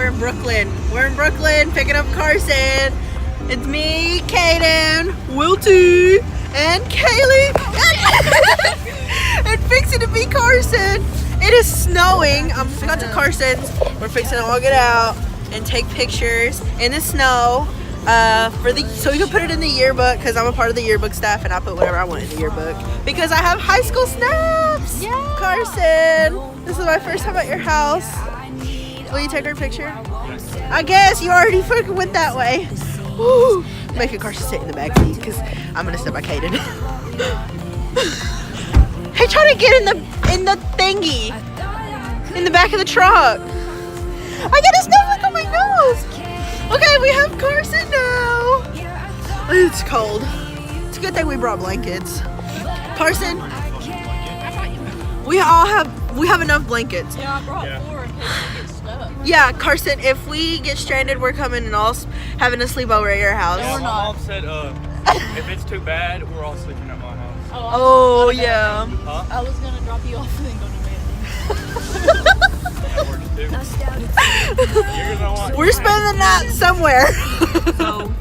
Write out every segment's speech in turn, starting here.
in Brooklyn. We're in Brooklyn picking up Carson. It's me, Kaden, Wilty, and Kaylee. And fixing to be Carson. It is snowing. I'm got to Carson's. We're fixing to walk it out and take pictures in the snow. So you can put it in the yearbook because I'm a part of the yearbook staff and I put whatever I want in the yearbook because I have high school snaps. Yeah. Carson, this is my first time at your house. Will you take our picture? I guess you already fucking went that way. Woo. Making Carson sit in the back seat because I'm gonna sit by Kaden. Hey, try to get in the thingy in the back of the truck. I got a snowflake on my nose. Okay, we have Carson now. It's cold. It's a good thing we brought blankets. Carson, we have enough blankets. Yeah, I brought 4 in case we get stuck. Yeah, Carson, if we get stranded, we're coming and all having a sleepover at your house. No, we're My not. mom said if it's too bad, we're all sleeping at my house. Oh yeah. Huh? I was gonna drop you off and then go to That works too. You're gonna want We're spending the night somewhere. So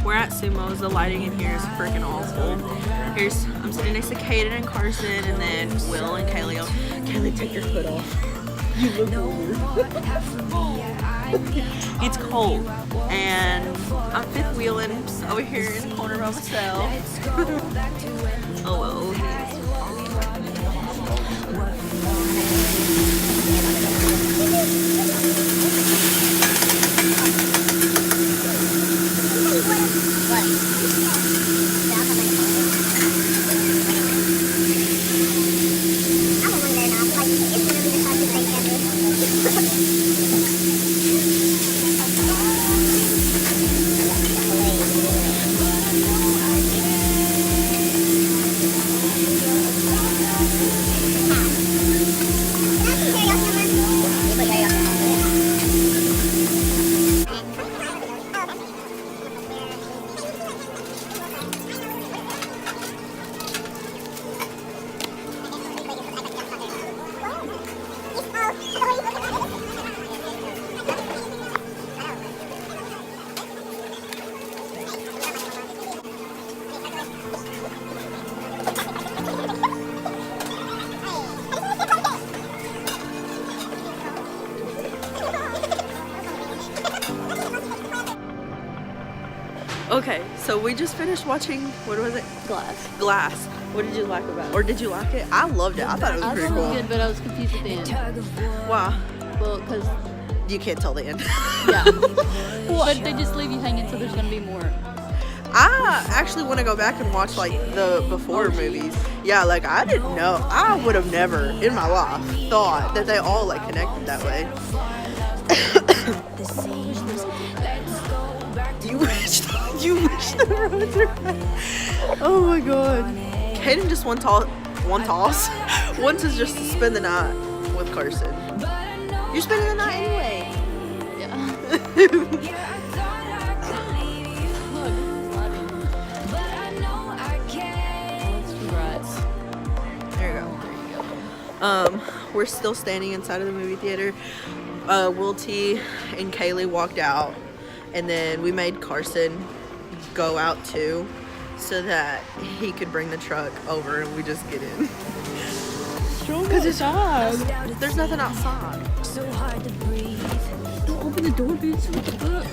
we're at Sumo's. The lighting in here is freaking awful. I'm sitting next to Kaden and Carson, and then Will and Kaylee. Kaylee, take your foot off. You look older. It's cold, and I'm fifth wheeling over here in the corner by myself. Oh well. Okay, so we just finished watching, what was it? Glass. What did you like about it? Or did you like it? I loved it. I thought it was pretty cool. it was good, but I was confused at the end. Wow. Well, because, You can't tell the end. yeah. But they just leave you hanging, so there's going to be more. I actually want to go back and watch like the before movies. Yeah, like I didn't know. I would have never in my life thought that they all like connected that way. You wish the roads were back. Oh my god. Kaden just wants is just to spend the night with Carson. You're spending the night anyway. Yeah. There you go. We're still standing inside of the movie theater. Will T and Kaylee walked out, and then we made Carson go out too, so that he could bring the truck over and we just get in. Because it's hot. There's nothing outside. Don't open the door, bitch. What the fuck?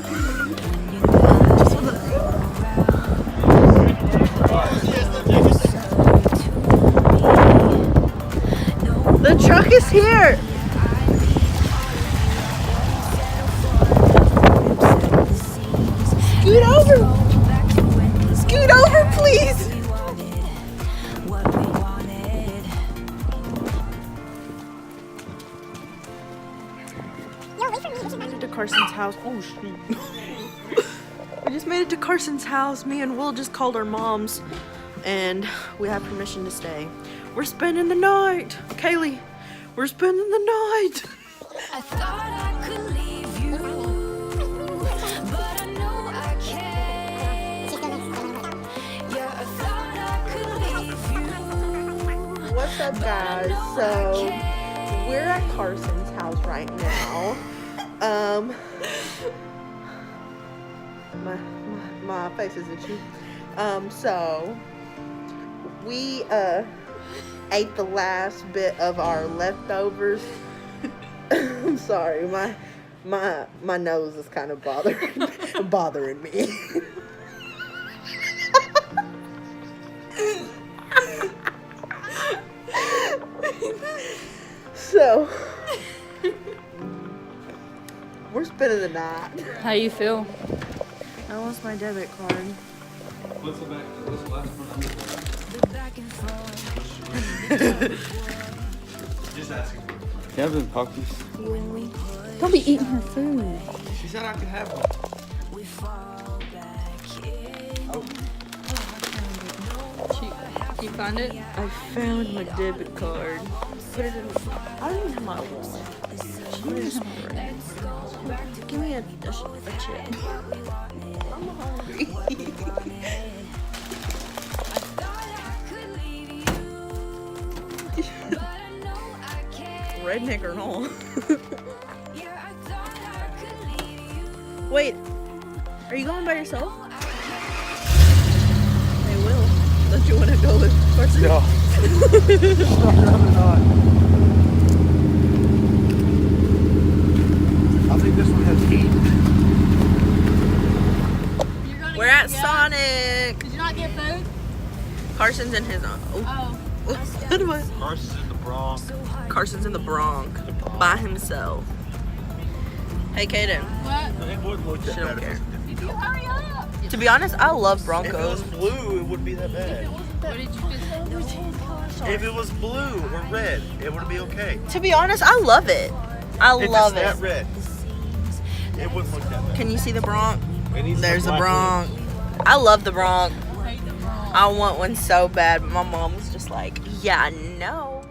The truck is here. Scoot over. Scoot over, please. To Carson's house. Oh shoot. We just made it to Carson's house. Me and Will just called our moms and we have permission to stay. We're spending the night. Kaylee, we're spending the night. I thought I could leave you, but I know I can't. Yeah, I thought I could leave you. What's up, guys? So we're at Carson's house right now, My face is itchy. So we ate the last bit of our leftovers. I'm sorry, my nose is kind of bothering me. So we're spending the night. How you feel? I lost my debit card. What's the last one? Just asking. Kevin, puppies. Don't be eating her food. She said I could have one. You find it? I found my debit card. Put it in. I don't even have my wallet. Give me a check. I'm hungry. Redneck or not? Wait, are you going by yourself? Hey, Will, don't you want to go with Carson? No. I'd rather not. I think this one has heat. We're at Sonic. Did you not get food? Carson's in his own. Oh. What am I? Carson's in the Bronx. Carson's in the Bronx by himself. Hey, Kaden. What? It wouldn't look that She don't bad care. if You hurry up. To be honest, I love it was Broncos. blue, it wouldn't be that bad. What did you just If it was blue or red, it would be okay. To be honest, I love it. I If love it's it. that red, it wouldn't look that bad. Can you see the Bronx? It needs There's some the black Bronx. I love the Bronx. hate the wrong? I want one so bad, but my mom was just like, yeah, no.